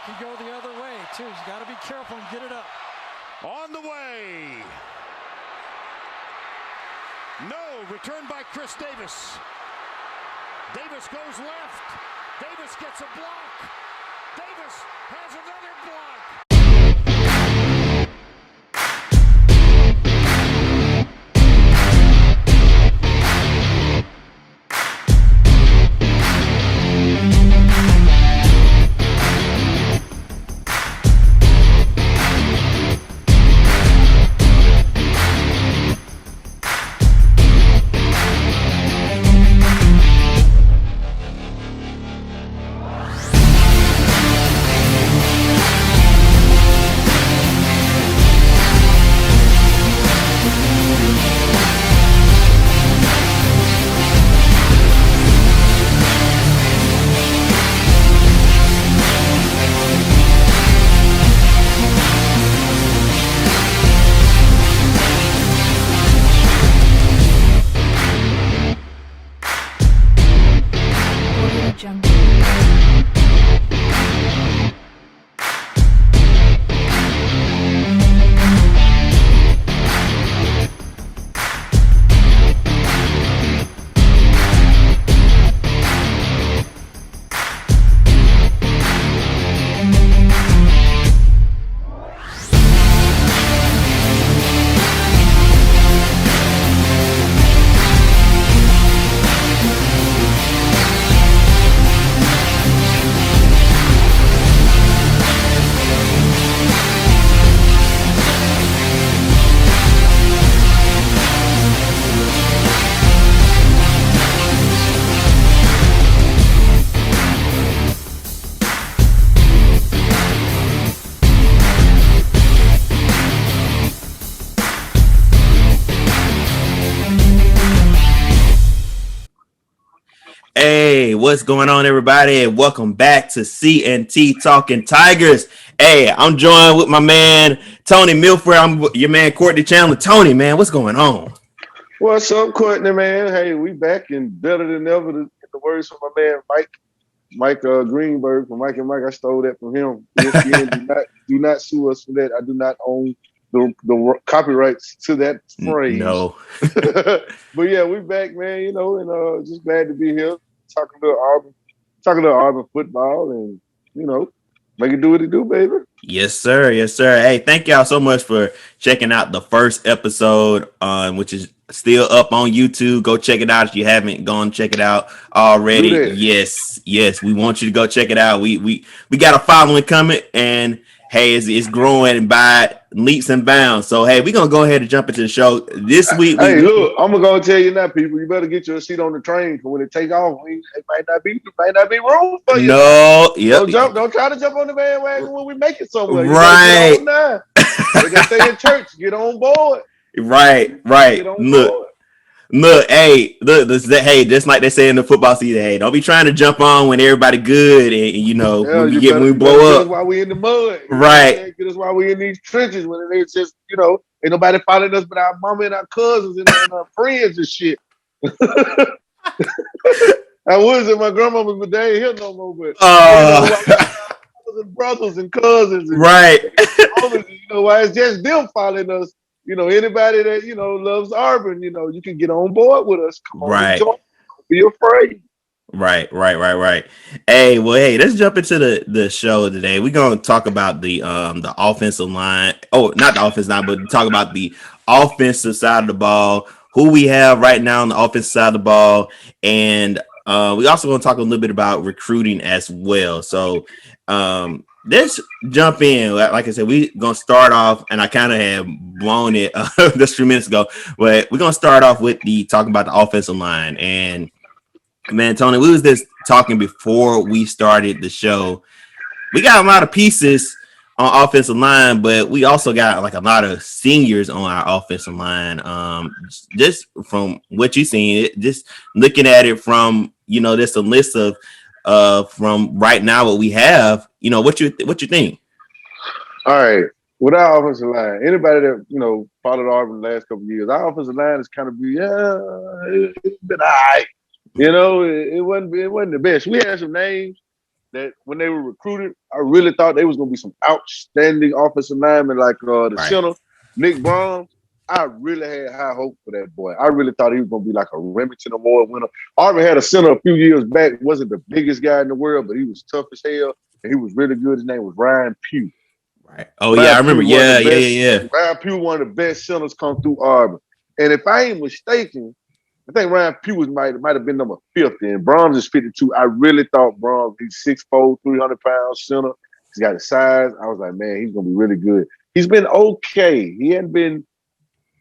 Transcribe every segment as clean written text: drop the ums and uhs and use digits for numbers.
Can go the other way, too. He's got to be careful and get it up. On the way. No, return by Chris Davis. Davis goes left. Davis gets a block. Davis has another block. Hey, what's going on, everybody? And welcome back to CNT Talking Tigers. Hey, I'm joined with my man Toney Milford. I'm your man Courtney Chandler. Toney, man, what's going on? What's up, Courtney, man? Hey, we back and better than ever. The words from my man Mike Greenberg from Mike and Mike. I stole that from him. Do not sue us for that. I do not own the copyrights to that phrase. No. But yeah, we back, man. You know, and just glad to be here talking to Auburn football, and you know, make it do what it do, baby. Yes, sir. Yes, sir. Hey, thank y'all so much for checking out the first episode, which is still up on YouTube. Go check it out if you haven't gone check it out already. Yes, we want you to go check it out. We got a following coming, and hey, it's growing by leaps and bounds. So hey, we're gonna go ahead and jump into the show this week. Look, I'm gonna tell you now, people. You better get your seat on the train for when it take off. It might not be room for you. No, yep. Don't try to jump on the bandwagon when we make it somewhere. Right. You gotta stay in church. Get on board. Right. Get on board. Look, hey, hey, just like they say in the football season, hey, don't be trying to jump on when everybody good and you know when we blow up. That's why we in the mud. Right. That's why we in these trenches when it's just, you know, ain't nobody following us but our mama and our cousins and our friends and shit. I was at my grandmama's, but they ain't here no more. But brothers and cousins, and right? You know, why it's just them following us. You know, anybody that, you know, loves Auburn, you know, you can get on board with us. Come on, right. Don't be afraid. Right. Hey, let's jump into the show today. We're gonna talk about the offensive line. Oh, not the offensive line, but talk about the offensive side of the ball, who we have right now on the offensive side of the ball, and we also gonna talk a little bit about recruiting as well. So let's jump in. Like I said, we're going to start off, and I kind of had blown it just a few minutes ago, but we're going to start off with talking about the offensive line. And, man, Toney, we was just talking before we started the show. We got a lot of pieces on offensive line, but we also got like a lot of seniors on our offensive line. Just from what you've seen, just looking at it from, you know, just a list of from right now what we have, you know, what you think? All right, with our offensive line, anybody that, you know, followed Auburn the last couple of years, our offensive line is kind of it's been all right. You know, it wasn't the best. We had some names, that when they were recruited, I really thought they was gonna be some outstanding offensive linemen like the Right. center, Nick Brahms. I really had high hope for that boy. I really thought he was gonna be like a Remington Award winner. Auburn had a center a few years back. Wasn't the biggest guy in the world, but he was tough as hell and he was really good. His name was Ryan Pugh. Right. Oh yeah, Ryan I remember. Pugh, one of Yeah, the best. yeah. Ryan Pugh, one of the best centers come through Auburn. And if I ain't mistaken, I think Ryan Pugh might have been number 50, and Brahms is 52. I really thought Brahms, he's 6'4", 300 pounds center. He's got the size. I was like, man, he's gonna be really good. He's been okay. He hadn't been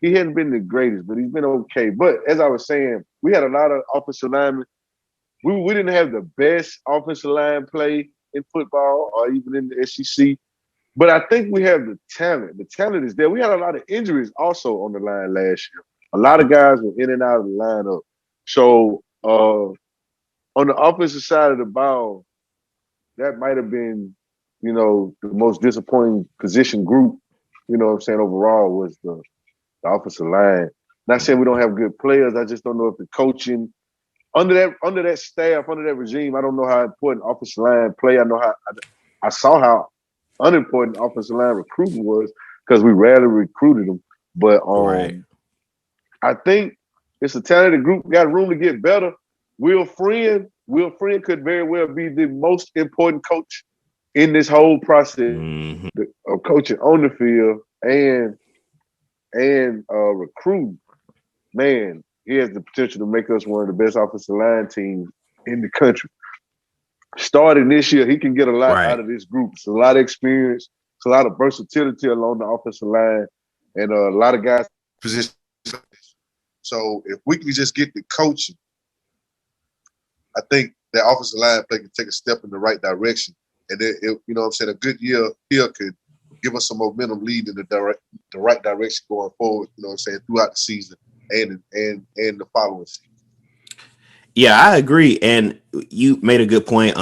the greatest, but he's been okay. But as I was saying, we had a lot of offensive linemen. We didn't have the best offensive line play in football or even in the SEC. But I think we have the talent. The talent is there. We had a lot of injuries also on the line last year. A lot of guys were in and out of the lineup. So on the offensive side of the ball, that might have been, the most disappointing position group, what I'm saying, overall was the offensive line. Not saying we don't have good players. I just don't know if the coaching under that staff, under that regime, I don't know how important offensive line play. I saw how unimportant offensive line recruiting was because we rarely recruited them. But Right. I think it's a talented group. We got room to get better. Will Friend could very well be the most important coach in this whole process of coaching on the field and recruiting. Man, he has the potential to make us one of the best offensive line teams in the country. Starting this year, he can get a lot out of this group. It's a lot of experience. It's a lot of versatility along the offensive line, and a lot of guys position. So if we can just get the coaching, I think that offensive line play can take a step in the right direction. And a good year here could give us some momentum lead in the right direction going forward, throughout the season and the following season. Yeah, I agree. And you made a good point,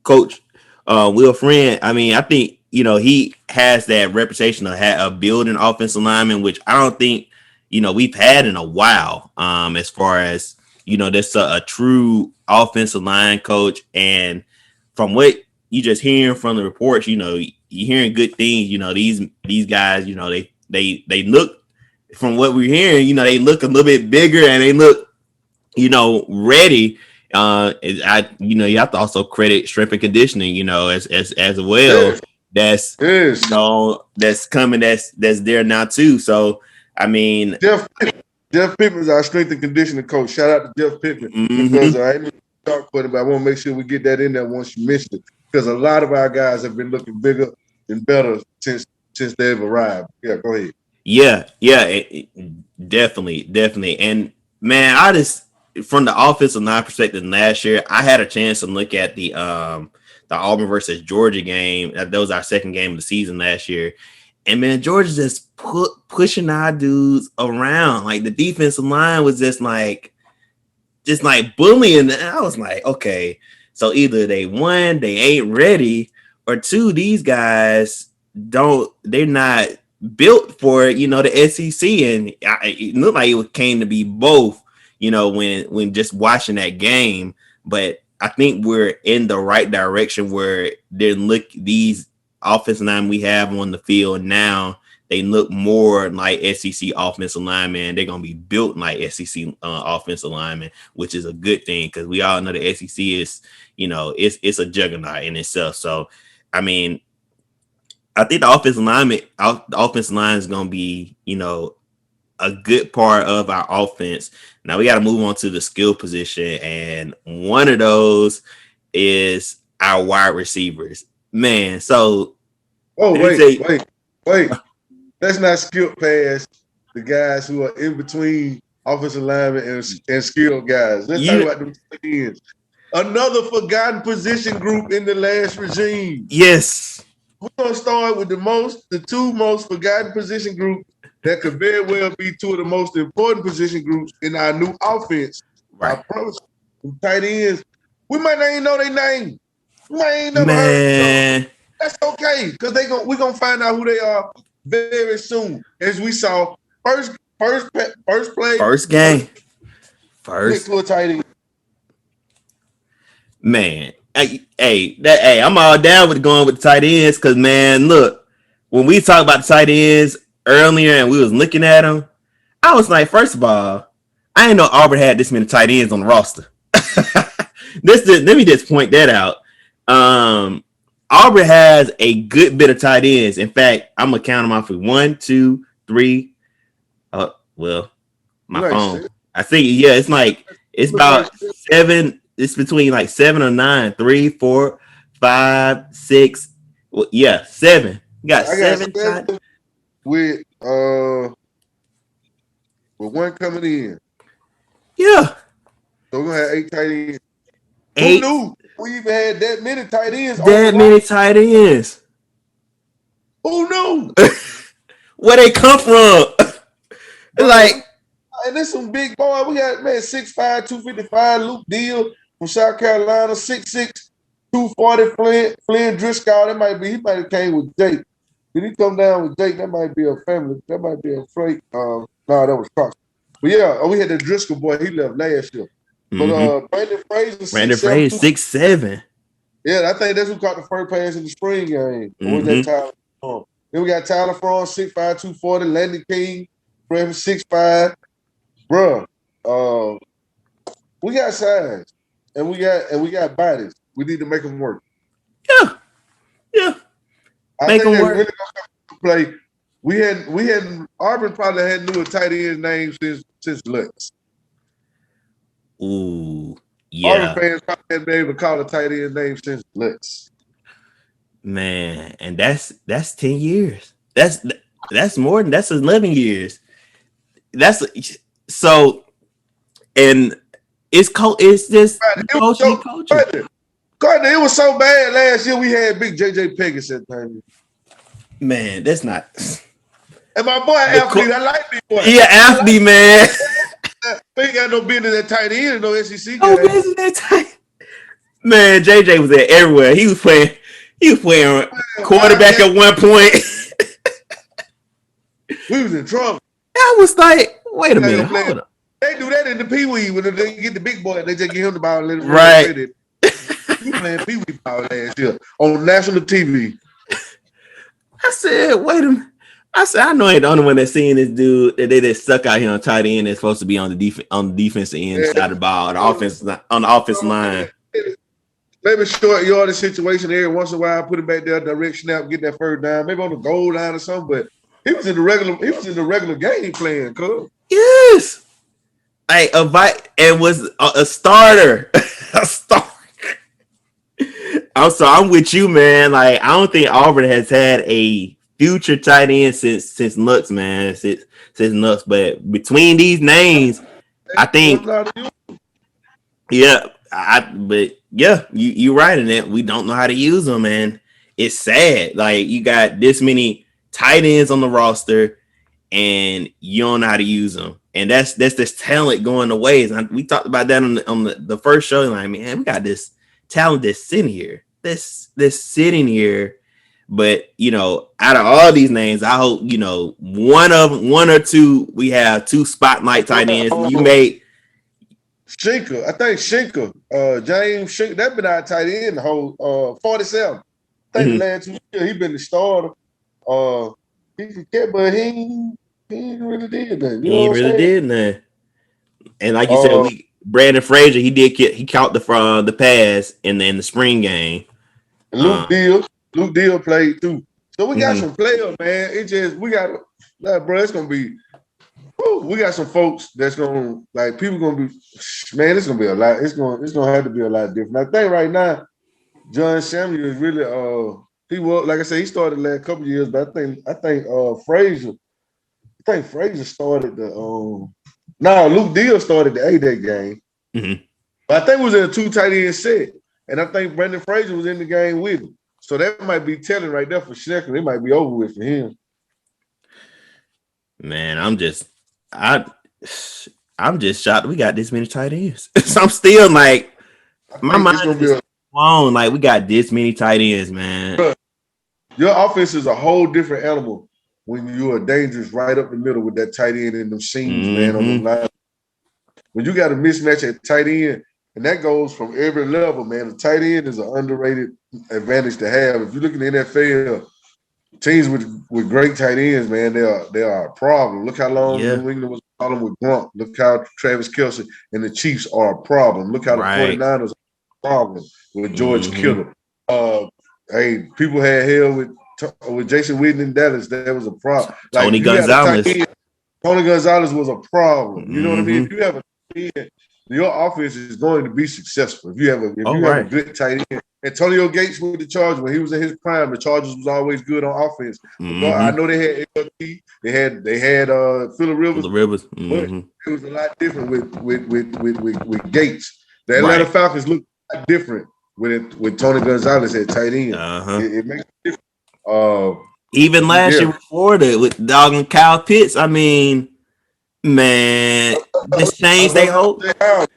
Coach Will Friend. I mean, I think, he has that reputation of building offensive linemen, which I don't think, we've had in a while, as far as, that's a true offensive line coach. And from what you just hearing from the reports, you're hearing good things. These guys, they look, from what we're hearing, they look a little bit bigger and they look, ready. You have to also credit strength and conditioning, as well. Yes. That's coming. That's there now too. So I mean, Jeff Pittman's our strength and conditioning coach. Shout out to Jeff Pittman because I ain't talk about it, but I want to make sure we get that in there once you mention it because a lot of our guys have been looking bigger and better since they've arrived. Yeah, go ahead. Yeah, definitely. And man, I just from the offensive line perspective last year, I had a chance to look at the Auburn versus Georgia game. That was our second game of the season last year. And man, Georgia just pushing our dudes around. Like the defensive line was just like bullying. And I was like, okay, so either they won, they ain't ready, or two, these guys they're not built for the SEC. And it looked like it came to be both, when just watching that game. But I think we're in the right direction where these offensive linemen we have on the field now, they look more like SEC offensive linemen. They're going to be built like SEC offensive linemen, which is a good thing because we all know the SEC is, it's a juggernaut in itself. So, I mean, I think the offensive line is going to be, a good part of our offense. Now we got to move on to the skill position. And one of those is our wide receivers. Man, so wait. Let's not skip past the guys who are in between offensive linemen and skilled guys. Let's talk about the ends. Another forgotten position group in the last regime. Yes. We're gonna start with the two most forgotten position groups that could very well be two of the most important position groups in our new offense. Right. Our tight ends. We might not even know their name. We might ain't never heard of them. That's okay, because we're gonna find out who they are very soon. As we saw, first play, first game, to a tight end. Man, I'm all down with going with the tight ends because, man, look, when we talked about the tight ends earlier and we was looking at them, I was like, first of all, I didn't know Auburn had this many tight ends on the roster. Let me just point that out. Auburn has a good bit of tight ends. In fact, I'm gonna count them off with 1, 2, 3. My phone. I think it's about 7. It's between like 7 or 9. 3, 4, 5, 6. Well, yeah, 7. You got 7 tight with one coming in. Yeah. So we're gonna have 8 tight ends. 8. Who knew we even had that many tight ends? That many tight ends. Who knew? Where they come from? Like, and there's some big boy. We got 6'5", 255. Luke Deal from South Carolina, 6'6", 240. Flynn Driscoll. He might have came with Jake. Did he come down with Jake? That might be a family. That might be a freight. No, that was Cox. But yeah, we had the Driscoll boy. He left last year. But Brandon Fraser, 6'7". Yeah, I think that's who caught the first pass in the spring game. Or was that Tyler? Then we got Tyler Frawn, 6'5", 240. Landon King, 6'5". Bruh, we got size and we got bodies. We need to make them work. Yeah. I think they're really gonna come to play. We had Auburn probably hadn't knew a tight end name since Lutz. Ooh, yeah. Auburn fans probably hadn't been able to call a tight end name since Lutz. Man, and that's 10 years. That's more than 11 years. That's so, and it's just coaching. Courtney, it was so bad last year. We had big JJ Peggis at time. Man, that's not. And my boy Athlete, I like big boy. Yeah, Athlete, man. They ain't got no business at tight end, no SEC. No business at tight. Man, JJ was there everywhere. He was playing quarterback at one point. We was in trouble. I was like, wait a minute, hold up. They do that in the Pee Wee when they get the big boy. They just give him the ball. Right. You playing Pee Wee ball last year on national TV. I said, wait a minute. I know I ain't the only one that's seeing this dude that they just stuck out here on tight end that's supposed to be on the defensive end side of the ball, on the offensive line. Maybe short yardage situation every once in a while, put it back there, direct snap, get that first down, maybe on the goal line or something. But he was in the regular game playing, cuz. Yes. And was a starter. A starter. I'm with you, man. Like, I don't think Auburn has had a future tight end since Nuts, man. Since Nuts. But between these names, I think you're right in that. We don't know how to use them, man. It's sad. Like, you got this many tight ends on the roster and you don't know how to use them. And that's this talent going to waste. We talked about that on the first show. Like, man, we got this talent that's sitting here. This sitting here. But, out of all these names, I hope, one or two, we have 2 spotlight tight ends. You made Schinker. I think Schinker, James Schinker, that been our tight end the whole 47. I think the last 2 years he been the starter. But he ain't really did nothing. He ain't really did nothing. And like you said, Brandon Frazier, he caught the pass in the spring game. Luke Deal played too. So we got some players, man. It's gonna be. We got some folks that's gonna people gonna be. Man, it's gonna be a lot. It's gonna have to be a lot different. I think right now, John Samuel is really he was, like I said, he started the last couple of years, but I think Frazier. I think Frazier started Luke Deal started the A-Day game. Mm-hmm. But I think it was in a 2 tight end set. And I think Brandon Frazier was in the game with him. So that might be telling right there for Schnecker. It might be over with for him. Man, I'm just shocked we got this many tight ends. So I'm still like, my mind is blown. Like, we got this many tight ends, man. Your offense is a whole different animal when you are dangerous right up the middle with that tight end in them seams, man, on the line. When you got a mismatch at tight end And that goes from every level, man. The tight end is an underrated advantage to have. If you look at the NFL, teams with great tight ends, man, they are a problem. Look how long New England was a problem with Gronk. Look how Travis Kelce and the Chiefs are a problem. Look how the 49ers are a problem with George Kittle. Hey, people had hell with Jason Witten in Dallas. That was a problem. Like, Tony Gonzalez. Tony Gonzalez was a problem. You know what I mean? If you have a tight end, your offense is going to be successful. If you have a good tight end. Antonio Gates with the Chargers, when he was in his prime, the Chargers was always good on offense. I know they had LT, they had Phillip Rivers, but it was a lot different with Gates. The Atlanta Falcons look a lot different with Tony Gonzalez at tight end. It makes a difference. Even last year with Florida with Dog and Kyle Pitts, I mean, man, just changed their whole the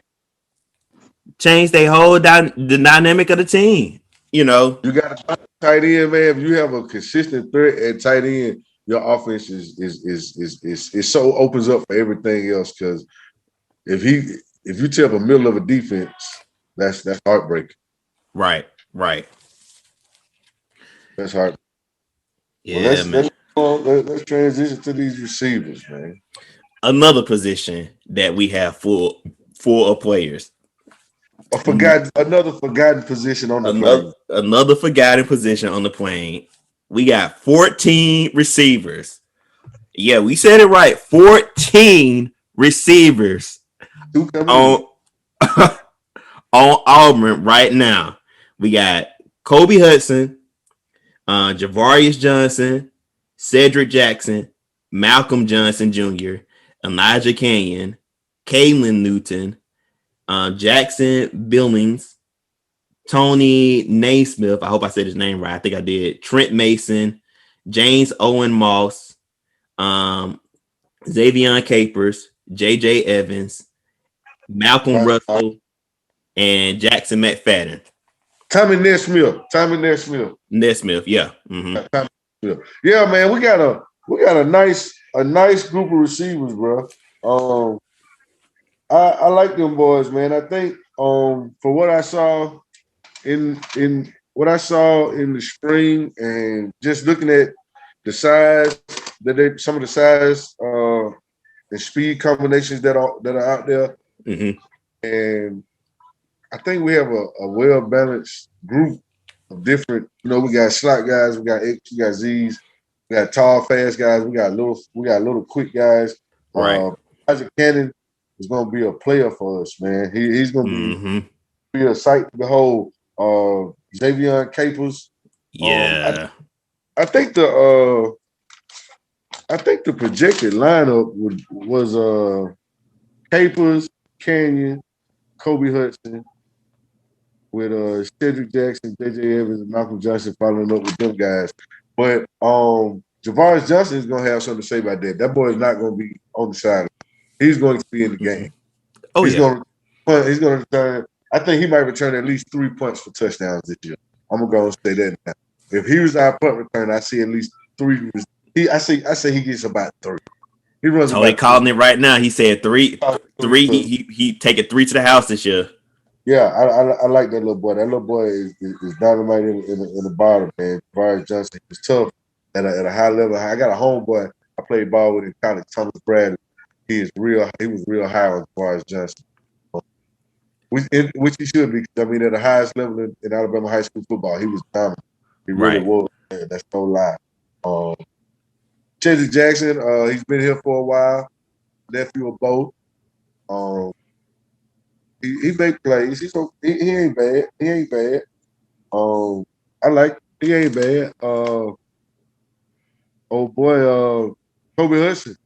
dynamic of the team. You know, you got a tight end, man. If you have a consistent threat at tight end, your offense is so opens up for everything else. Because if you tip a middle of a defense, that's heartbreaking. Right. That's heartbreaking. Yeah, man. Let's transition to these receivers, man. Another position that we have full of players. Another forgotten position on the plane. Another forgotten position on the plane. We got 14 receivers. Yeah, we said it right. 14 receivers on Auburn right now. We got Kobe Hudson, Javarius Johnson, Cedric Jackson, Malcolm Johnson Jr., Elijah Canyon, Kalen Newton, Jackson Billings, Toney Naismith. I hope I said his name right. I think I did. Trent Mason, James Owen Moss, Xavion Capers, J.J. Evans, Malcolm Russell, and Jackson McFadden. Tommy Nesmith, yeah. Yeah, man, we got a nice group of receivers, bro. I like them boys, man. I think for what I saw in the spring and just looking at the size some of the size and speed combinations that are out there, and I think we have a well balanced group of different. You know, we got slot guys, we got X, we got Z's, we got tall, fast guys, we got little quick guys. Right. Isaac Cannon is going to be a player for us, man. He's going to be a sight to behold. Xavion Capers. Yeah. I think the projected lineup was Capers, Canyon, Kobe Hudson, with Cedric Jackson, J.J. Evans, and Malcolm Johnson following up with them guys. But Javarius Johnson is going to have something to say about that. That boy is not going to be on the side. He's going to be in the game. He's going to return. I think he might return at least 3 punts for touchdowns this year. I'm going to go and say that now. If he was our punt return, I see at least 3. I say he gets about 3. He runs. Oh, they calling it right now. He said 3. He taking 3 to the house this year. Yeah, I like that little boy. That little boy is dynamite in the bottom, man. Javarius Johnson is tough at a high level. I got a homeboy I played ball with in college, Thomas Bradley. He was real high on Javarius Johnson, which he should be. I mean, at the highest level in Alabama high school football, he was dominant. He really was. Man. That's no lie. Cedric Jackson, he's been here for a while. Nephew of both. He make plays. He ain't bad. He ain't bad. I like. He ain't bad. Oh boy, Kobe Hudson.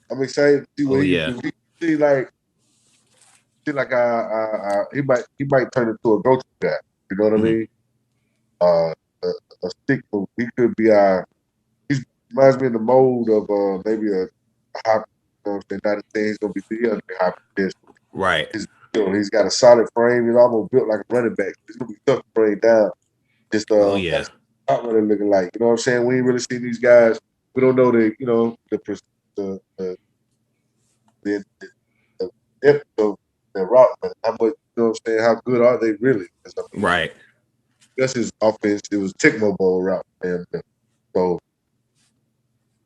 I'm excited to see what he can do. He like he might turn into a go-to guy. You know what I mean? A stick move. He could be he reminds me in the mold of maybe a hop. You know what I'm saying? Not a thing he's gonna be the hop this. Right. He's got a solid frame. He's almost built like a running back. He's gonna be tough to bring down. Just not really looking like. You know what I'm saying? We ain't really seen these guys. We don't know the depth of their route, but how much You know what I'm saying? How good are they really? Right. That's his offense. It was Tecmo Bowl route, man. So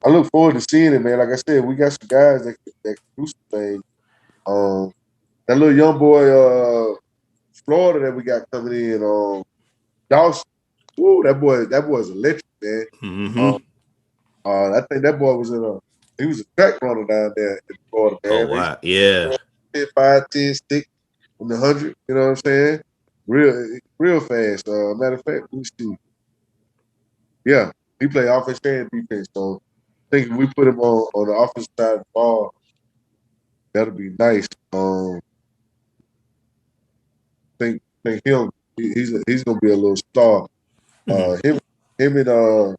I look forward to seeing it, man. Like I said, we got some guys that can do some things. That little young boy, Florida that we got coming in, Dawson. Woo, that boy's electric, man. Mm-hmm. I think that boy was he was a track runner down there in Florida, man. Oh wow, yeah. 5, 10, stick on the 100. You know what I'm saying? Real fast. Matter of fact, let me see. Yeah, he played offense and defense. So I think if we put him on the offensive side of the ball, that'll be nice. Think him. He's gonna be a little star. Him and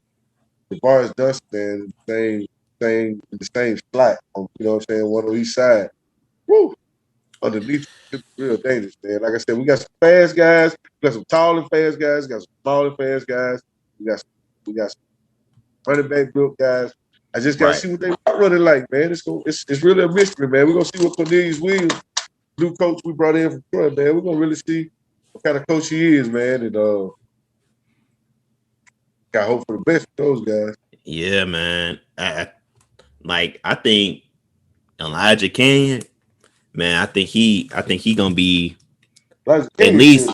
DeVaris Dustin in the same slot. You know what I'm saying? One on each side. Woo! Underneath, it's real dangerous, man. Like I said, we got some fast guys, we got some tall and fast guys, we got some small and fast guys, we got some running back built guys. I just gotta see what they running like, man. It's really a mystery, man. We're gonna see what Cornelius Williams, new coach we brought in from Troy, man. We're gonna really see what kind of coach he is, man. And got hope for the best for those guys. Yeah, man. I think Elijah Canyon, man, I think he gonna be at least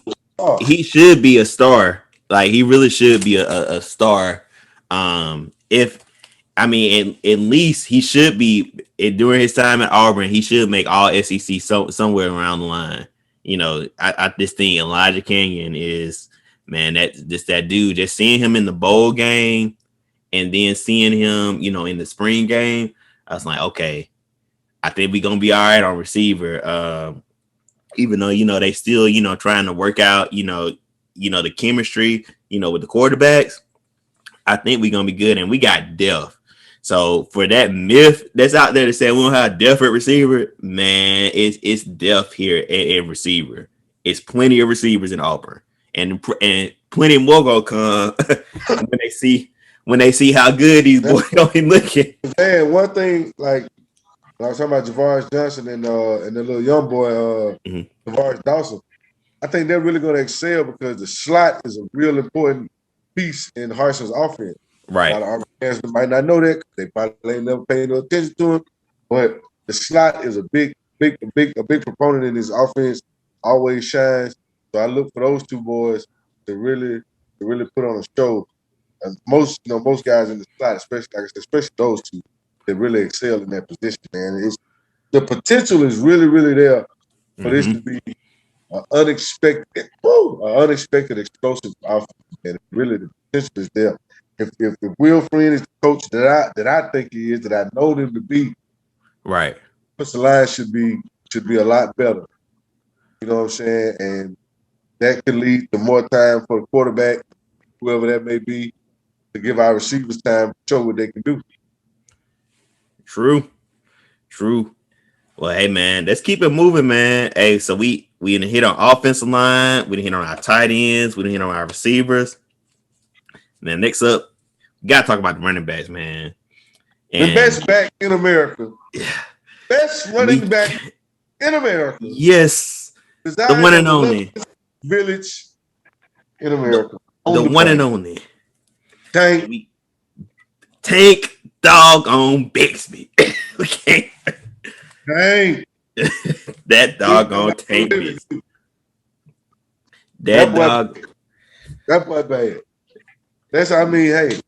he should be a star. Like he really should be a star. At least he should be during his time at Auburn, he should make all SEC somewhere around the line. You know, I just think Elijah Canyon is, man, that dude. Just seeing him in the bowl game and then seeing him, you know, in the spring game, I was like, okay, I think we're gonna be all right on receiver. Even though, you know, they still, you know, trying to work out, you know, the chemistry, you know, with the quarterbacks. I think we're gonna be good, and we got depth. So for that myth that's out there to say we don't have depth at receiver, man, it's depth here at receiver. It's plenty of receivers in Auburn, and plenty more gonna come when they see how good these boys gonna be looking. Man, one thing, like I was talking about Javaris Johnson and the little young boy, Javaris Dawson. I think they're really gonna excel because the slot is a real important piece in Harsin's offense. Right. A lot of Auburn fans might not know that. They probably ain't never paid no attention to him. But the slot is a big proponent in his offense. Always shines. So I look for those two boys to really put on a show. And most guys in the slot, especially those two, they really excel in that position, man. The potential is really, really there for this to be an unexpected explosive offense. And really, the potential is there. If Will Friend is the coach that I think he is, that I know him to be, right, the line should be a lot better. You know what I'm saying? And that could lead to more time for the quarterback, whoever that may be, to give our receivers time to show what they can do. True. Well, hey man, let's keep it moving, man. Hey, so we didn't hit on offensive line, we didn't hit on our tight ends, we didn't hit on our receivers. And then next up, we gotta talk about the running backs, man. The best back in America. Best running back in America. Yes. The one and only. Village in America. The one and only. Tank doggone Bixby. Okay. Dang. That doggone Tank Bixby. That boy bad. Hey,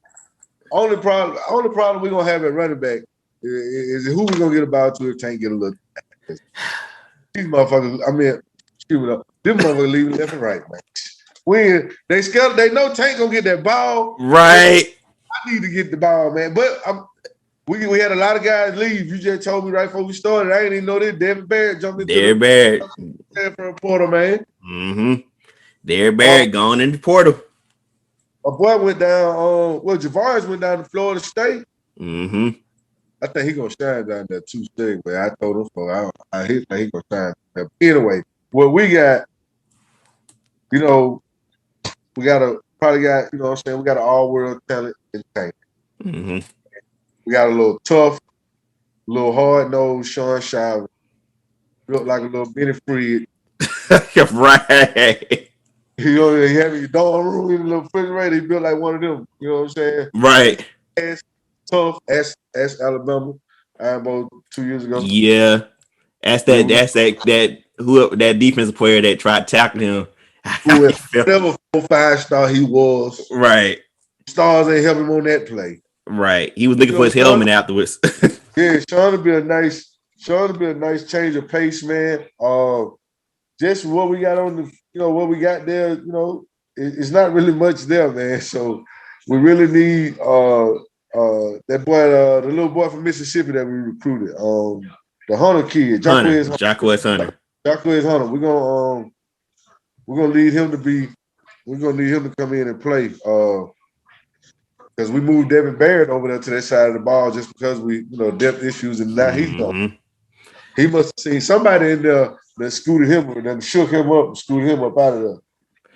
only problem we're gonna have at running back is who we're gonna get a ball to if Tank get a look. These motherfuckers, excuse me, them motherfuckers leaving left and right, man. They know Tank gonna get that ball. Right. I need to get the ball, man. But we had a lot of guys leave. You just told me right before we started. I didn't even know that Devin Barrett jumped into for a portal, man. Devin Barrett going into portal. My boy went down Javaris went down to Florida State. I think he gonna shine down there too, stick, man. I told him so. I think he gonna shine. Anyway, what we got, we probably got, you know what I'm saying, we got an all-world talent in Tank. We got a little tough, a little hard-nosed Sean Shiver. Look like a little mini Fred. Right. You know, he had your dorm room in the little refrigerator. He built like one of them. You know what I'm saying? Right. As tough as Alabama. About 2 years ago. Yeah. That's whoever that defensive player that tried to tackle him. Whatever 4-5 star he was. Right. Stars ain't helping him on that play. Right. He was looking for his helmet afterwards. Yeah, Sean to be a nice change of pace, man. Just what we got on the, what we got there, it's not really much there, man. So we really need that boy, the little boy from Mississippi that we recruited, the Hunter kid, Jacquez Hunter. Jacquez Hunter. We're gonna need him to come in and play. Because we moved Devin Barrett over there to that side of the ball just because we, depth issues, and now he's gone. He must have seen somebody in there that scooted him and then shook him up and scooted him up out of there.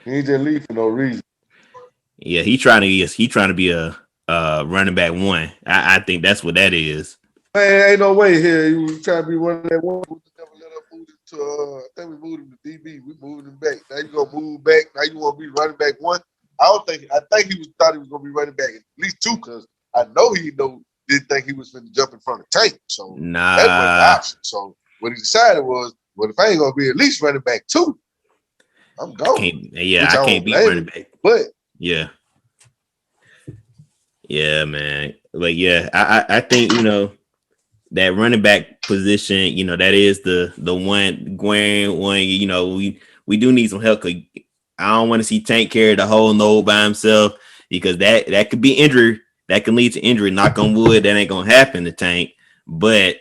He ain't just leave for no reason. Yeah, he trying to be a running back one. I think that's what that is. Man, ain't no way here. He was trying to be running that one. We never let him move him to. I think we moved him to DB. We moved him back. Now you gonna move back. Now you want to be running back one. I think thought he was gonna be running back at least two, because I know he didn't think he was going to jump in front of Tank. So nah. That wasn't the option. So what he decided was, well, if I ain't gonna be at least running back two, I'm going. I can't be running back. But yeah, man. But yeah, I think that running back position, that is the one glaring one. We do need some help. I don't want to see Tank carry the whole load by himself, because that could be injury. That can lead to injury. Knock on wood, that ain't gonna happen to Tank. But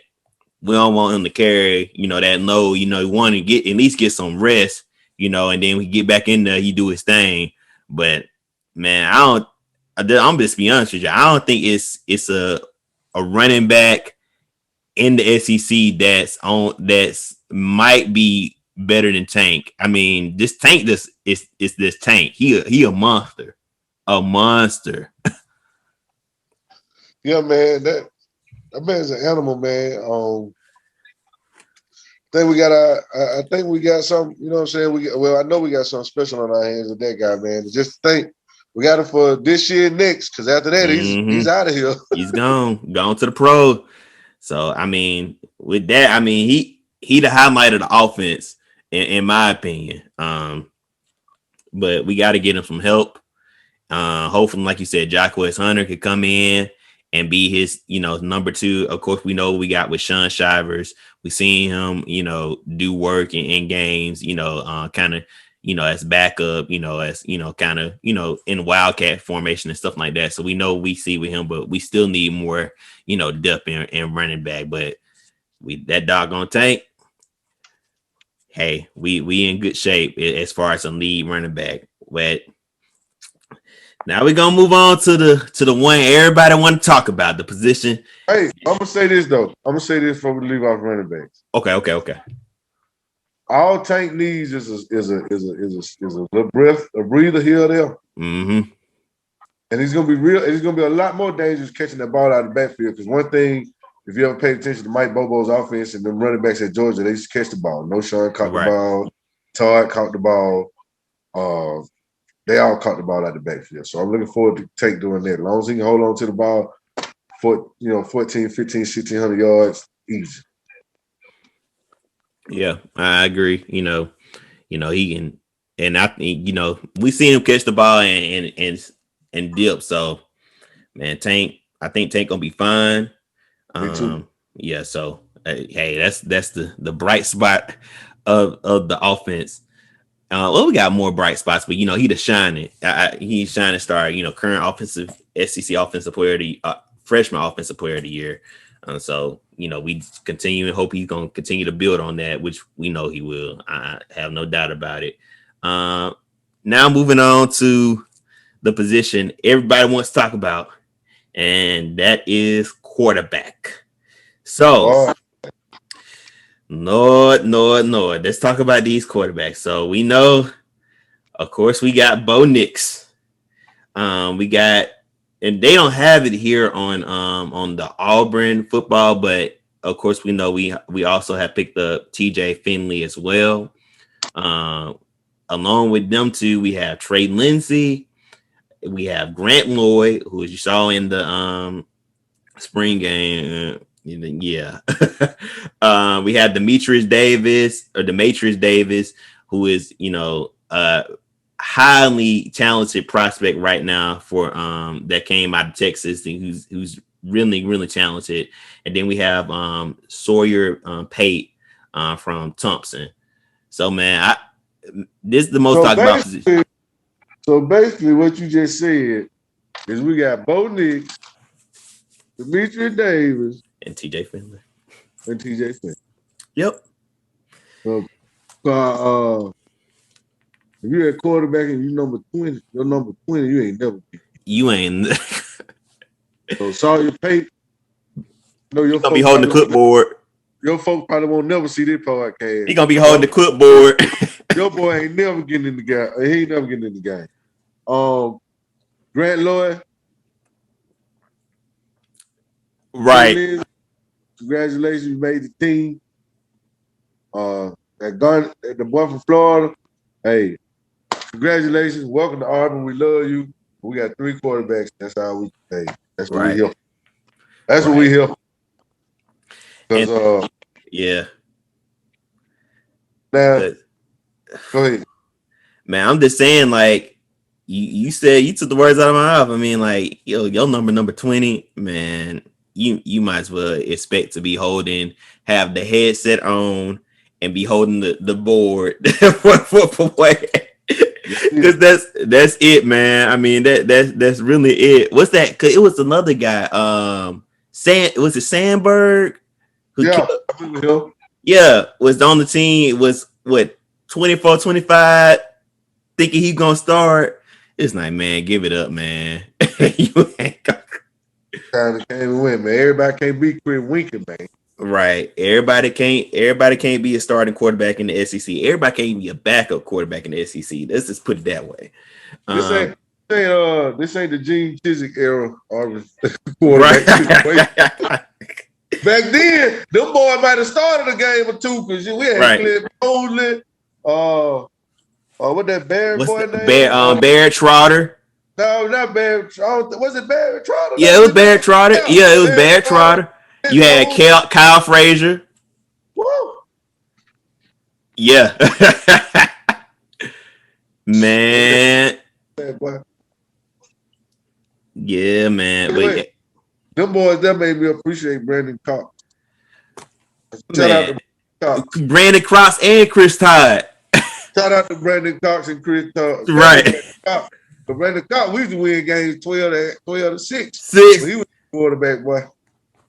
we don't want him to carry, that load. We want to at least get some rest, and then we get back in there, he do his thing. But man, I'm just be honest with you. I don't think it's a running back in the SEC that's might be better than Tank. I mean, this Tank is this Tank. He a monster. A monster. Yeah, man, that man's an animal, man. I think we got some, you know what I'm saying? I know we got something special on our hands with that guy, man. Just think we got him for this year and next, because after that, he's out of here. He's gone to the pro. So I mean, with that, I mean he the highlight of the offense, in my opinion. But we got to get him some help. Hopefully, like you said, Jacquez Hunter could come in and be his, number two. Of course, we know we got with Sean Shivers. We seen him, do work in games, kind of, as backup, as, kind of, in Wildcat formation and stuff like that. So we know we see with him, but we still need more, depth in running back. But that doggone Tank, hey, we in good shape as far as a lead running back. But now we're gonna move on to the one everybody want to talk about, the position. Hey, I'm gonna say this though. I'm gonna say this before we leave off running backs. Okay. All Tank needs is a little breather here or there. Mm-hmm. And he's gonna be a lot more dangerous catching that ball out of the backfield. Because one thing, if you ever paid attention to Mike Bobo's offense and them running backs at Georgia, they used to catch the ball. No Sean caught the ball. Todd caught the ball. They all caught the ball out the backfield. So I'm looking forward to Tank doing that. As long as he can hold on to the ball for 14, 15, 1,600 yards, easy. Yeah, I agree. He can, and I think, we seen him catch the ball and dip. So man, I think Tank gonna be fine. Me too. Yeah, so hey, that's the bright spot of the offense. Well, we got more bright spots, but he the shining. He's shining star. Current SEC offensive player of the freshman offensive player of the year. So we continue and hope he's gonna continue to build on that, which we know he will. I have no doubt about it. Now moving on to the position everybody wants to talk about, and that is quarterback. So. Lord. Let's talk about these quarterbacks. So we know, of course, we got Bo Nix. And they don't have it here on the Auburn football, but of course we know we also have picked up TJ Finley as well. Along with them two, we have Trey Lindsey. We have Grant Lloyd, who, as you saw in the spring game, yeah. We have Demetrius Davis, who is, highly talented prospect right now for that came out of Texas, and who's really, really talented. And then we have Sawyer Pate from Thompson. So, man, this is the most talked about position. So basically, what you just said is we got Bo Nix, Demetrius Davis, and TJ Finley. Yep. So, if you're a quarterback and you're number 20, you ain't never beat. You ain't. So Sawyer Pate. No, you're gonna be holding the clipboard. Your folks probably won't never see this podcast. He gonna be holding the clipboard. Your boy ain't never getting in the game. He ain't never getting in the game. Grant Lloyd. Right. Congratulations, you made the team. The boy from Florida. Hey, congratulations. Welcome to Auburn. We love you. We got 3 quarterbacks. That's how we play. That's what we here. That's what we here. Because yeah. Now, go ahead. Man, I'm just saying, like, you said, you took the words out of my mouth. I mean, like, your number 20, man, you might as well expect to be have the headset on and be holding the board for play. Because that's it, man. I mean, that's really it. What's that? Cause it was another guy. Was it Sandberg? Yeah, was on the team. Was what 24-25, thinking he's gonna start. It's like, man, give it up, man. You ain't got. Time to came and win, man. Everybody can't be Chris Winking, man. Right. Everybody can't be a starting quarterback in the SEC. Everybody can't be a backup quarterback in the SEC. Let's just put it that way. This ain't the Gene Chizik era quarterback. Right. Back then, them boys might have started a game or two because we had Cliff Bowley, what that Barrett boy name? Barrett Trotter. No, not Barrett. Was it Barrett Trotter? Yeah, it was Barrett Trotter. Yeah, it was Barrett Trotter. You had Kyle Frazier. Woo. Yeah. Man. Yeah, man. Wait. Them boys, that made me appreciate Brandon Cox. Shout out to Cox. Brandon Cox and Chris Todd. Shout out to Brandon Cox and Chris Todd. Right. But Brandon Cox, we used to win games 12-6. So he was quarterback, boy.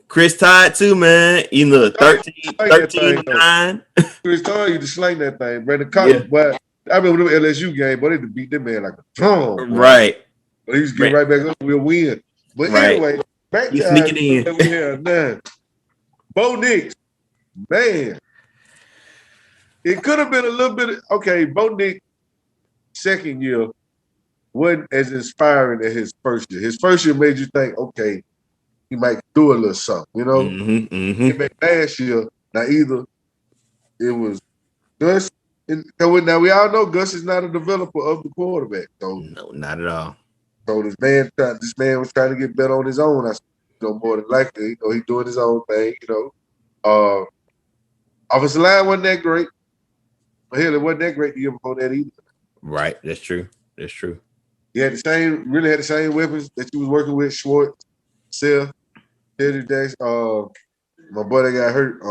Chris Todd too, man. 13-9. Chris Todd used to sling that thing. Brandon Cox, boy. I remember them LSU game, but they had to beat them man like a drum. Right. But he used to get right back up. We'll win. But anyway, back to sneaking in. We have now. Bo Nix, man. It could have been a little bit Bo Nix, second year, wasn't as inspiring as his first year. His first year made you think, okay, he might do a little something, you know? He made last year, now either it was Gus, and now we all know Gus is not a developer of the quarterback. So, no, not at all. So this man was trying to get better on his own. More than likely, he's doing his own thing, Offensive line wasn't that great. But hell, it wasn't that great the year before that either. Right, that's true. He had the same weapons that you was working with, Schwartz, Seth, Teddy Dax, my boy that got hurt,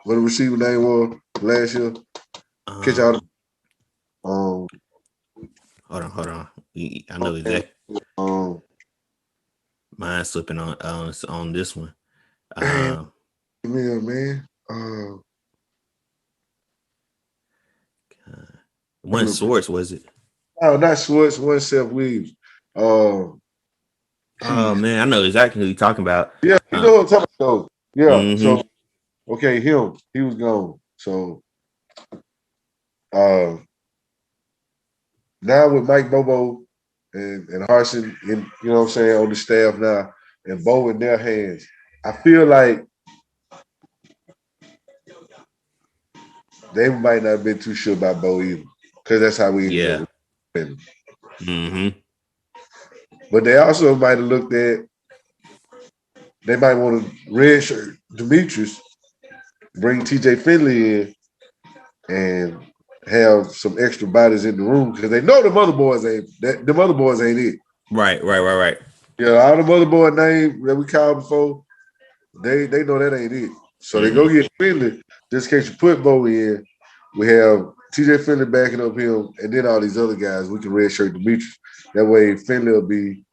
what the receiver name was last year. Catch out. Hold on. I know exactly. Mine's slipping on this one. Man. One Swartz, was it? Oh, not Swartz. One Seth Williams. Oh man, I know exactly who you're talking about. Yeah, you know what I'm talking about. Yeah. So, okay, him. He was gone. So, now with Mike Bobo and Harsin, you know what I'm saying, on the staff now, and Bo in their hands, I feel like they might not have been too sure about Bo either, because that's how we ended up with him. Mm-hmm. But they also might have looked at, they might want to redshirt Demetrius, bring TJ Finley in, and have some extra bodies in the room because they know them other boys ain't it. Right. Yeah, all the other boy name that we called before, they know that ain't it. So they go get Finley, just in case you put Bo in. We have TJ Finley backing up him, and then all these other guys, we can redshirt Demetrius. That way Finley will be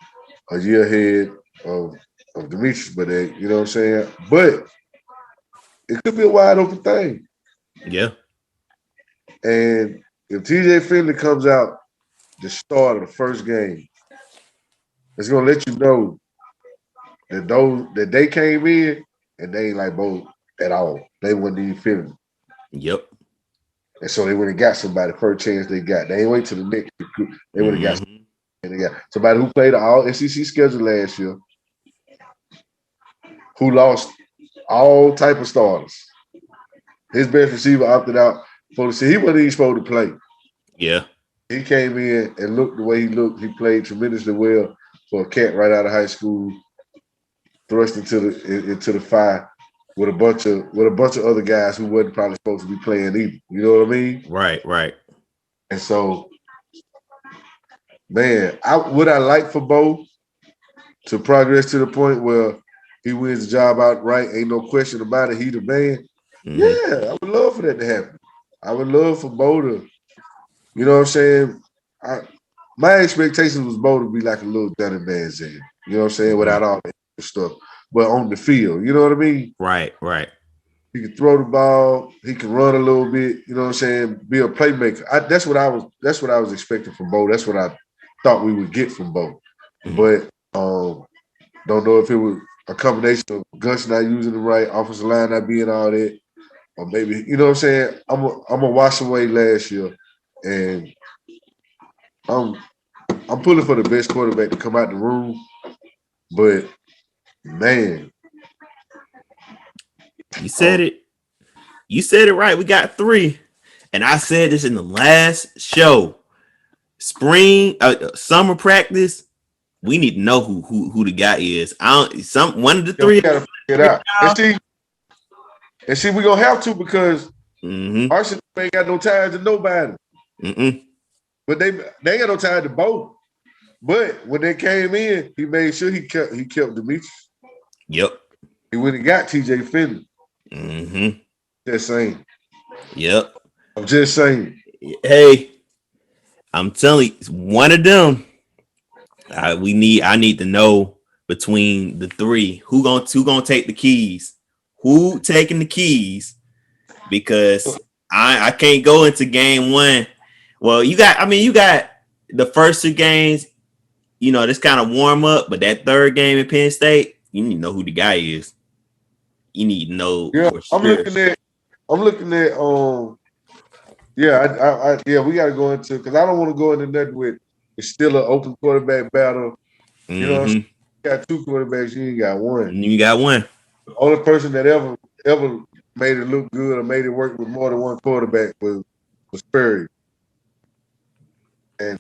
a year ahead of Demetrius, but you know what I'm saying? But it could be a wide open thing. Yeah. And if TJ Finley comes out the start of the first game, it's gonna let you know that they came in and they ain't like Bo at all. They wouldn't even feeling. Yep. And so they would have got somebody first chance they got. They ain't wait till the next recruit. They would have got somebody. They got somebody who played the all SEC schedule last year, who lost all type of starters. His best receiver opted out for the season. He wasn't even supposed to play. Yeah. He came in and looked the way he looked. He played tremendously well for a cat right out of high school, thrust into the fire with a bunch of other guys who wasn't probably supposed to be playing either. You know what I mean? Right. And so, man, would I like for Bo to progress to the point where he wins the job outright? Ain't no question about it. He the man. Mm-hmm. Yeah, I would love for that to happen. I would love for Bo to, you know what I'm saying? My expectation was Bo to be like a little Johnny Manziel. You know what I'm saying? Without all that stuff. But on the field, you know what I mean? Right. He can throw the ball. He can run a little bit. You know what I'm saying? Be a playmaker. That's what I was expecting from Bo. That's what I thought we would get from Bo. Mm-hmm. But don't know if it was a combination of Gus not using the right, offensive line not being all that, or maybe, you know what I'm saying? I'm a wash away last year, and I'm pulling for the best quarterback to come out the room. But man, you said it. You said it right. We got 3, and I said this in the last show. Summer practice. We need to know who the guy is. One of the 3. We gotta figure it out. And see, we're gonna have to because Arsenal ain't got no ties to nobody. But they ain't got no ties to both. But when they came in, he made sure he kept Demetrius. Yep. He went and got TJ Finley. Just saying. Yep. I'm just saying. Hey, I'm telling you, it's one of them. I need to know between the 3 who gonna take the keys. Who taking the keys? Because I can't go into game 1. Well, you got the first 2 games, you know, this kind of warm up, but that 3rd game in Penn State, you need to know who the guy is. You need to know. Yeah, for sure. I'm looking at we gotta go into, because I don't want to go into nothing with it's still an open quarterback battle. You know what I'm saying? You got 2 quarterbacks, you ain't got one. You got one. The only person that ever made it look good or made it work with more than one quarterback was Perry. And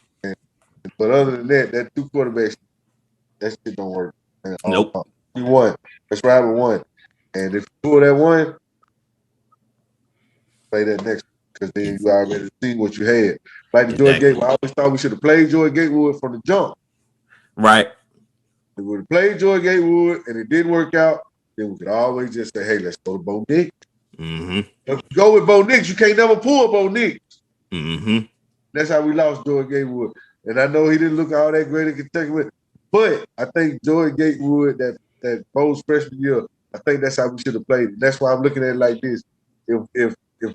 but other than that 2 quarterbacks, that shit don't work. And, nope. We won. Let's ride with 1. And if you pull that 1, play that next, because then you already see what you had. Like the Joy Gatewood, I always thought we should have played Joy Gatewood from the jump. Right. If we would have played Joy Gatewood and it didn't work out, then we could always just say, hey, let's go to Bo Nix. If you go with Bo Nix, you can't never pull Bo Nix. That's how we lost Joy Gatewood. And I know he didn't look all that great in Kentucky, but I think Joy Gatewood, that Bo's freshman year, I think that's how we should have played. And that's why I'm looking at it like this. If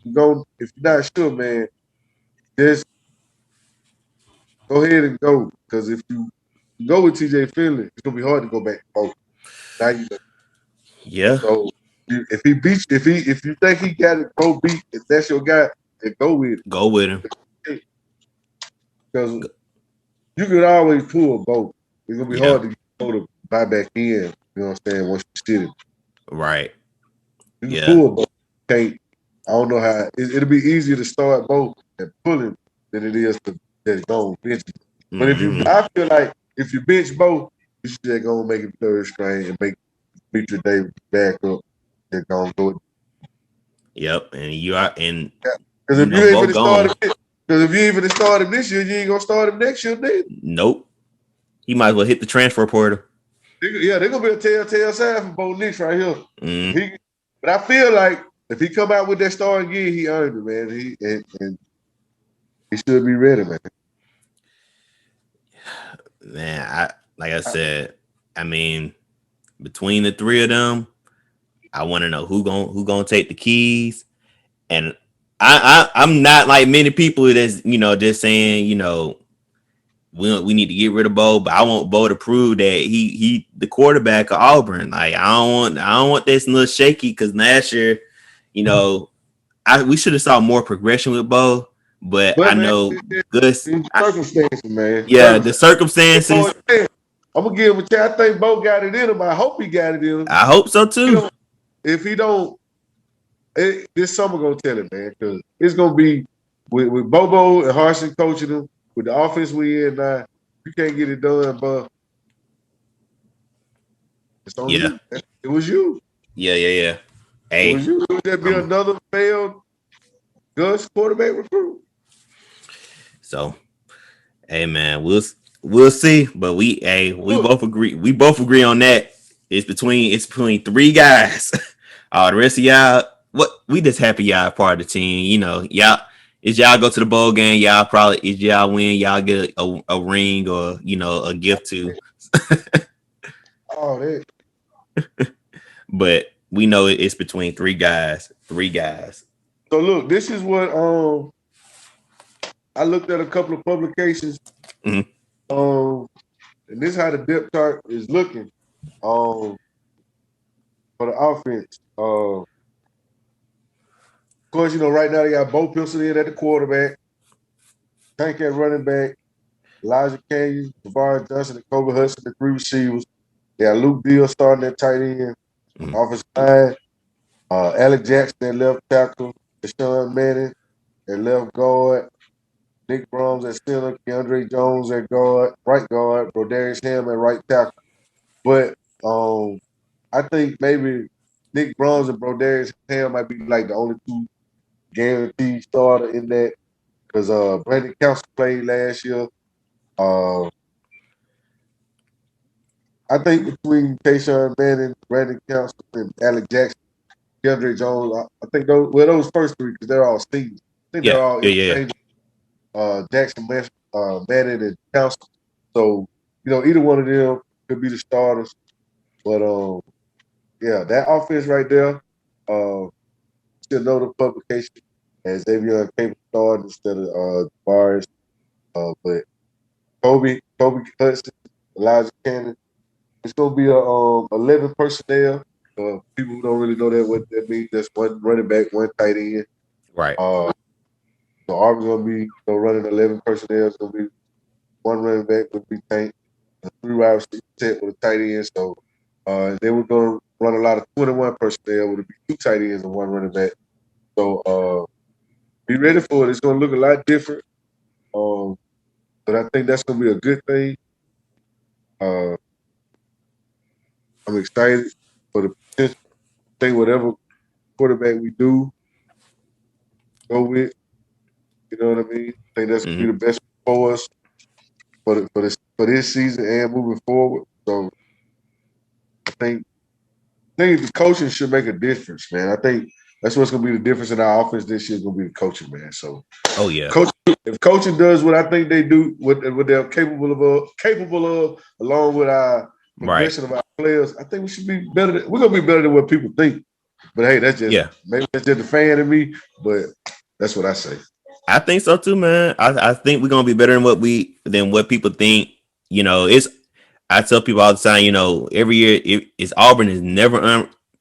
you're not sure, man, just go ahead and go. Because if you go with TJ Finley, it's gonna be hard to go back to Bo. Now you know. Yeah. So if he beats, if you think he got it, Bo beat, if that's your guy, then go with it. Go with him. Because you could always pull Bo. It's gonna be hard to get Bo to buy back in. You know what I'm saying? Once you sit it. Right. You can pull Bo. I don't know how it'll be easier to start both and pulling than it is to just go bench. But I feel like if you bench both, you should just go make it third string and make Demetrius Davis back up. They're gonna do it. Yep, and you are and because if you ain't start him, because if you even start him this year, you ain't gonna start him next year, then. Nope. He might as well hit the transfer portal. Yeah, they're gonna be a telltale sign for Bo Nix right here. But I feel like if he come out with that starting gear, he earned it, man. He should be ready, man. Man, like I said, I mean, between the three of them, I want to know who gonna take the keys. And I'm not like many people that's just saying we need to get rid of Bo, but I want Bo to prove that he the quarterback of Auburn. Like I don't want this little shaky because last year, we should have saw more progression with Bo. But I know Gus. Circumstances, man. Yeah, the circumstances. I'm gonna give him a chance. I think Bo got it in him. I hope he got it in him. I hope so too. If he don't, this summer gonna tell it, man. Because it's gonna be with Bobo and Harsin coaching him with the offense we in now. You can't get it done, but it's on you. It was you. Yeah. Hey, it was you. Would that be another failed Gus quarterback recruit? So, hey man, we'll see. But we both agree. We both agree on that. It's between three guys. The rest of y'all, we just happy y'all part of the team. Y'all go to the bowl game. Y'all win. Y'all get a ring or a gift too. But we know it's between three guys. So look, this is what I looked at a couple of publications. And this is how the depth chart is looking for the offense. Of course, right now they got Bo Pencil in at the quarterback, Tank at running back, Elijah Canyon, Javaris Johnson, and Kobe Hudson, the three receivers. They got Luke Beal starting at tight end, offensive line, Alex Jackson at left tackle, Deshaun Manning at left guard, Nick Brahms at center, Keandre Jones at right guard, Brodarius Ham at right tackle. But I think maybe Nick Brahms and Brodarius Ham might be like the only two guaranteed starter in that because Brandon Council played last year. I think between Tayshaun Manning, Brandon Council, and Alex Jackson, Keandre Jones, I think those first three because they're all seniors. I think they're all Jackson, Manning, and Council. So either one of them could be the starters. But that offense right there, still know the publication as Xavier capable starting instead of Javaris. But Kobe Hudson, Elijah Cannon. It's gonna be 11 personnel. People who don't really know what that means. That's one running back, one tight end. Right. So Auburn's gonna be running 11 personnel. It's gonna be one running back would be Tank, and 3 wide receivers with a tight end. So they were gonna run a lot of 21 personnel. Would it be 2 tight ends and 1 running back? So be ready for it. It's gonna look a lot different. But I think that's gonna be a good thing. I'm excited for the potential. I think whatever quarterback we do go with, you know what I mean? I think that's gonna be the best for us for this season and moving forward. So I think the coaching should make a difference, man. I think that's what's gonna be the difference in our offense this year is gonna be the coaching, man. So if coaching does what I think they do, what they're capable of, along with our progression of our players, I think we should be better. We're gonna be better than what people think. But hey, that's just maybe that's just the fan in me, but that's what I say. I think so too, man. I think we're gonna be better than what people think. I tell people all the time, every year it's Auburn is never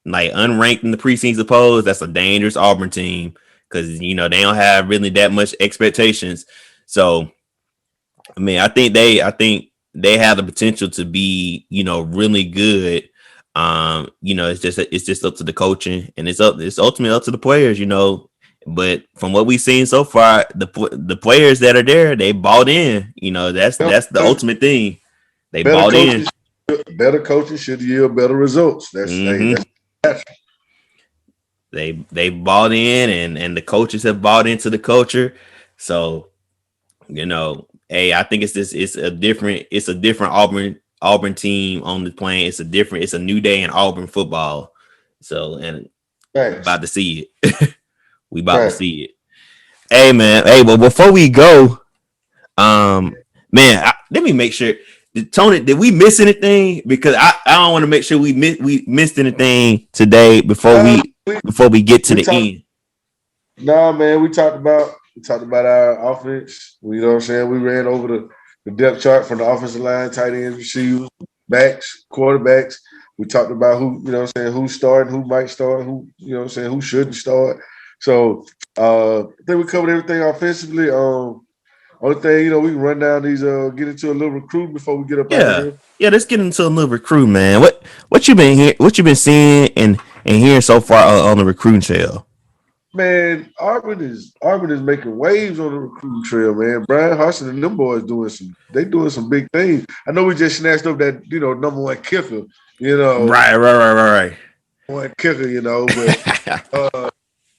unranked in the preseason polls. That's a dangerous Auburn team because they don't have really that much expectations. So, I mean, I think they have the potential to be, really good. It's just up to the coaching, and it's ultimately up to the players. But from what we've seen so far, the players that are there, they bought in. You know, that's the ultimate thing. They Better bought in. coaches, better coaches should yield better results. That's They bought in, and the coaches have bought into the culture. So, you know, hey, I think it's a different Auburn team on the plane. It's a new day in Auburn football. So, and facts. about to see it. We about to Right. see it. Hey man, hey, well before we go, man, let me make sure. Toney, did we miss anything? Because I don't want to make sure we missed anything today before we get to the end. No, man, we talked about our offense. You know what I'm saying? We ran over the depth chart from the offensive line, tight ends, receivers, backs, quarterbacks. We talked about who, you know what I'm saying, who's starting, who might start, who, you know what I'm saying, who shouldn't start. So I think we covered everything offensively. Only thing, you know, we can run down these get into a little recruit before we get up out of Yeah, here. yeah. Let's get into a little recruit, man. What you been here? What you been seeing and hearing so far on the recruiting trail? Man, Auburn is making waves on the recruiting trail, man. Brian Hudson and them boys doing some big things. I know we just snatched up that, you know, number one kicker, you know, Right. one kicker, you know, but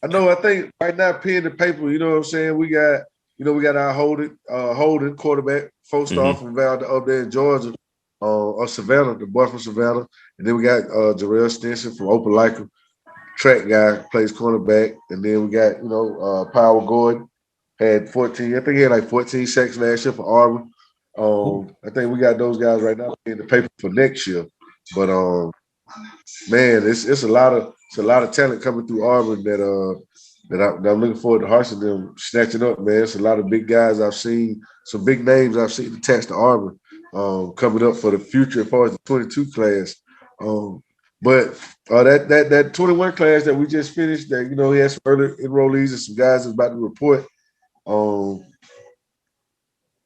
I think right now, pen to paper, you know what I'm saying? We got our Holden quarterback, 4-star Mm-hmm. from Valda up there in Georgia, or Savannah, the boy from Savannah. And then we got Jarrell Stinson from Opelika, track guy, plays cornerback. And then we got, you know, Power Gordon had 14. I think he had like 14 sacks last year for Auburn. I think we got those guys right now in the paper for next year. But man, it's a lot of talent coming through Auburn that I'm looking forward to Harsh and them snatching up, man. It's a lot of big guys I've seen, some big names I've seen attached to Auburn coming up for the future as far as the 22 class. But that 21 class that we just finished, that, you know, he has some early enrollees and some guys that's about to report.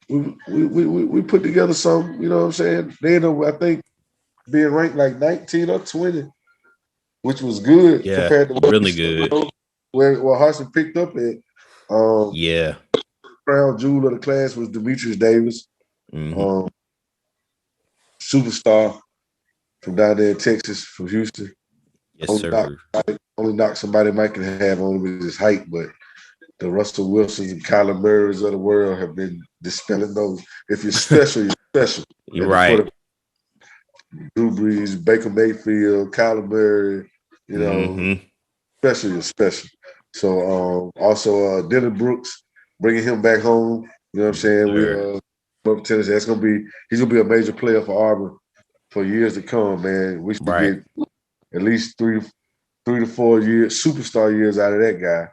We put together some, you know what I'm saying? They ended up, I think, being ranked like 19 or 20, which was good Yeah, compared to really good. where Harson picked up at. Yeah. Crown jewel of the class was Demetrius Davis, Mm-hmm. Superstar from down there in Texas, from Houston. Yes, sir. Only knock somebody might can have on with his height, but the Russell Wilsons and Kyler Murrays of the world have been dispelling those. If you're special, you're special. You're right. Drew Brees, Baker Mayfield, Kyler Murray, you know, special, you're special. So also Dylan Brooks, bringing him back home. You know what I'm saying? Sure. Up Tennessee. He's gonna be a major player for Auburn for years to come, man. We should get at least three to 4 years, superstar years out of that guy.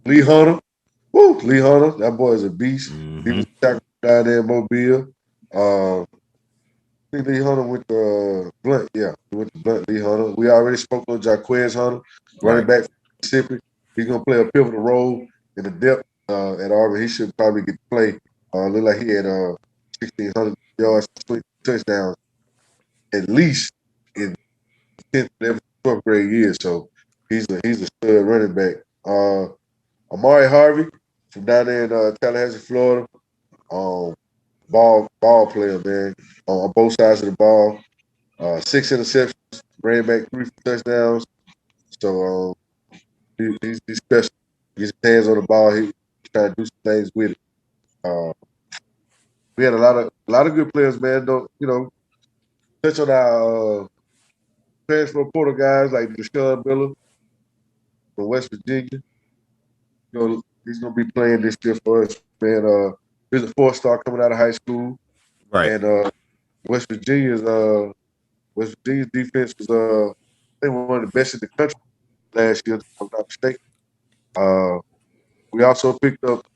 Lee Hunter. Lee Hunter, that boy is a beast. He was down there in Mobile. I think Lee Hunter went to Blunt. Yeah, he went to Blunt. Lee Hunter. We already spoke on Jaquez Hunter, running back from Mississippi. He's gonna play a pivotal role in the depth at Auburn. He should probably get to play. Look like he had 1,600 yards, 20 touchdowns at least in 10th and 12th grade year. So he's a stud running back. Amari Harvey from down there in Tallahassee, Florida. Ball player, man. On both sides of the ball. 6 interceptions, ran back 3 touchdowns. So he's special. Gets his hands on the ball. He's trying to do some things with it. We had a lot of good players, man. Don't, you know, touch on our transfer portal guys like Deshaun Miller from West Virginia. You know, he's gonna be playing this year for us, man. He's a 4-star coming out of high school. Right. And West Virginia's defense was they were one of the best in the country last year, if I'm not mistaken. We also picked up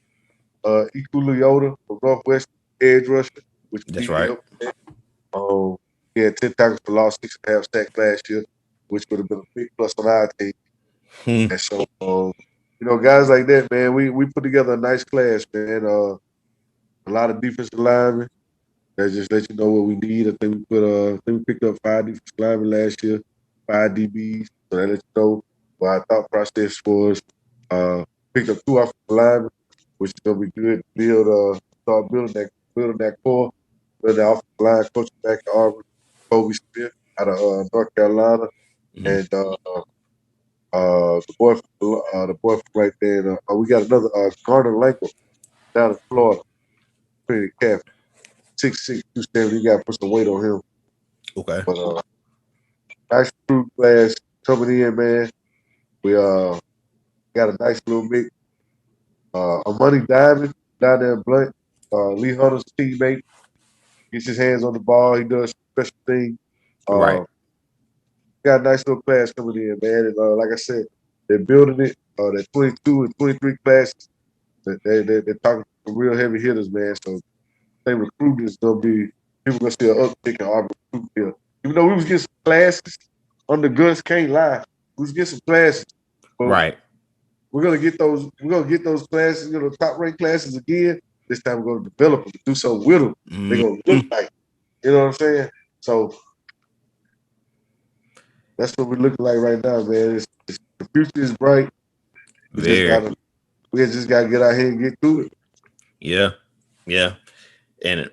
Iku Leota from Northwest, edge rusher, which That's right. He had 10 tackles for loss, 6.5 sacks last year, which would have been a big plus on our team. And so, you know, guys like that, man, we put together a nice class, man. A lot of defensive linemen. That just let you know what we need. I think we picked up 5 defensive linemen last year, 5 DBs. So that let you know what our thought process was Picked up 2 offensive linemen, which is gonna be good. Start building that core. Build the offensive line coach back at Auburn, Kobe Smith out of North Carolina, and the boy from right there. We got another Garner Lankel down in Florida, pretty calf, 6'6", 270. You got to put some weight on him. Okay. But nice recruit class coming in, man. We got a nice little mix. A Money Diamond down there in Blunt, Lee Hunter's teammate, gets his hands on the ball. He does special things. Right. Got a nice little class coming in, man. And like I said, they're building it. That 22 and 23 classes, they're talking some real heavy hitters, man. So they recruiting is gonna be people gonna see an uptick in Auburn recruiting here. Even though we was getting some classes under Gus, can't lie, we was getting some classes. Right. We're gonna get those. We're gonna get those classes, top ranked classes again. This time we're gonna develop them, do something with them. They're gonna look like, you know what I'm saying? So that's what we're looking like right now, man. The future is bright. We just gotta get out here and get through it. Yeah. And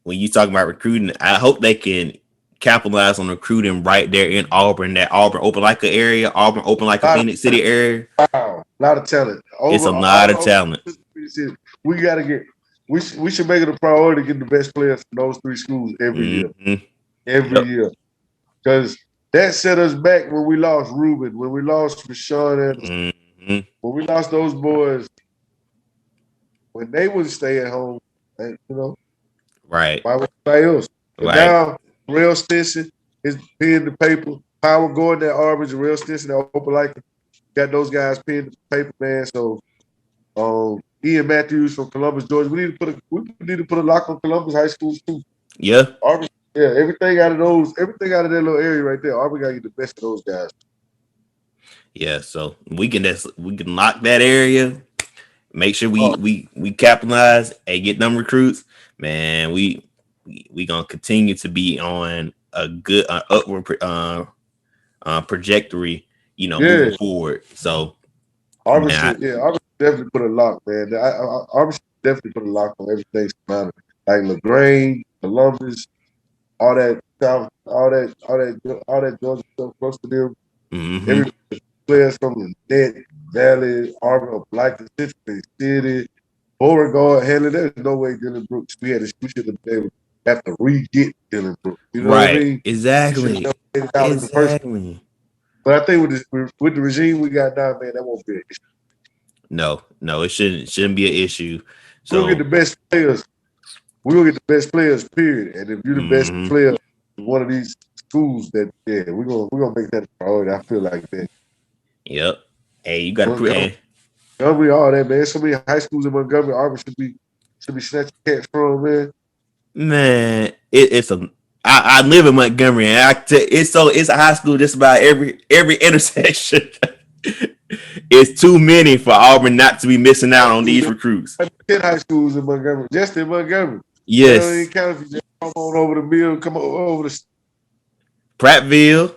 when you talk about recruiting, I hope they can capitalize on recruiting right there in Auburn. That Auburn open like an area, Auburn open like a Phoenix City area. Wow, a lot of talent. It's a lot of talent. We gotta get. We should make it a priority to get the best players from those 3 schools every year. Every year, because that set us back when we lost Ruben, when we lost Rashawn Anderson, when we lost those boys, when they would stay at home, and, right? Why would anybody else? But now, Real Stinson is peeing the paper. Power Gordon at Auburn, Real Stinson at Open like got those guys peeing the paper, man. So, Ian Matthews from Columbus, Georgia. We need to put a lock on Columbus high schools too. Yeah. Auburn, everything out of that little area right there. Auburn gotta get the best of those guys. Yeah, so we can lock that area. Make sure we capitalize and get them recruits. Man, we gonna continue to be on a good upward trajectory, moving forward. So Auburn should definitely put a lock, man. Auburn should definitely put a lock on everything surrounding it. Like LaGrange, Columbus, all that Georgia stuff close to them. Every players from the Net, Valley, Auburn, Black, Cincinnati City, Beauregard, Hanley. There's no way Dylan Brooks. We should have been able to have to re-get Dylan Brooks. You know what I mean? Exactly. But I think with the regime we got now, man, that won't be an issue. No, it shouldn't be an issue. So we'll get the best players. We'll get the best players, period. And if you're the best player in one of these schools, we're gonna make that a priority. I feel like that. Yep. Hey, you gotta Montgomery, all that, man. So many high schools in Montgomery, Auburn should be snatching cats from, man. Man, I live in Montgomery, and it's a high school just about every intersection. It's too many for Auburn not to be missing out on these recruits. 10 high schools in Montgomery, just in Montgomery. Yes. You know, count if you just come on over the mill, come on over the Prattville.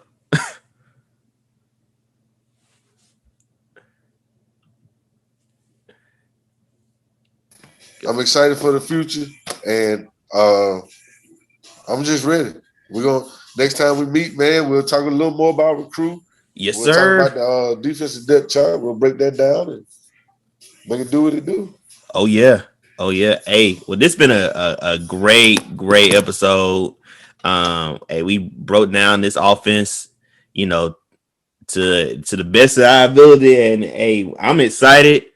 I'm excited for the future, and I'm just ready. We're gonna next time we meet, man. We'll talk a little more about recruit. Yes, we'll sir. Talk about the defensive depth chart. We'll break that down and make it do what it do. Oh yeah. Hey, well, this has been a great episode. Hey, we broke down this offense, to the best of our ability, and hey, I'm excited,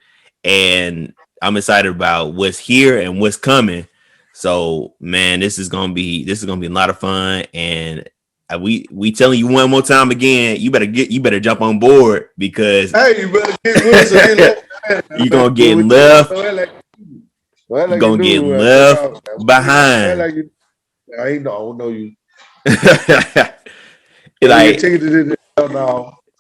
and I'm excited about what's here and what's coming. So, man, this is gonna be a lot of fun, and we telling you one more time again, you better jump on board, because you better get with us. You're gonna get left. You're gonna get left behind. I don't know you. Like,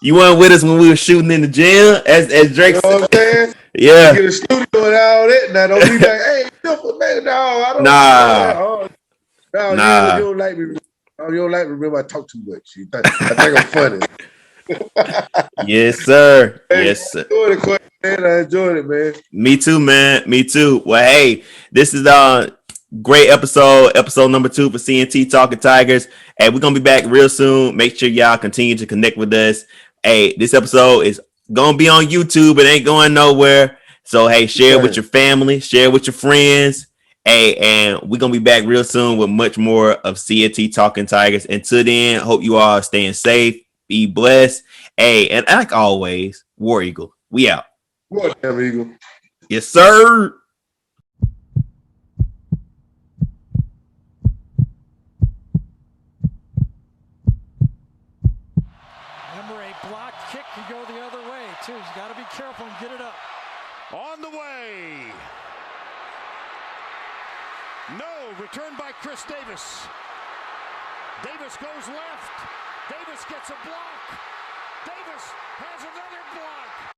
you weren't with us when we were shooting in the gym, as Drake said. You know what I'm saying? Yeah. You get a studio and all that. Now don't be like, hey, man, no, I don't. Nah. You don't like me. You don't like me. Remember, I talk too much. I think I'm funny. Yes, sir. Yes, sir. man. I enjoyed it, man. Me too, man. Me too. Well, hey, this is great episode number 2 for CNT Talking Tigers. Hey, we're gonna be back real soon. Make sure y'all continue to connect with us. Hey, this episode is gonna be on YouTube. It ain't going nowhere. So hey, share with your family, share with your friends. Hey, and we're gonna be back real soon with much more of CNT Talking Tigers. Until then, hope you all are staying safe, be blessed. Hey, and like always, War Eagle, we out. What, damn Eagle? Yes, sir. Remember, a block kick can go the other way, too. You got to be careful and get it up. On the way. No, returned by Chris Davis. Davis goes left. Davis gets a block. Davis has another block.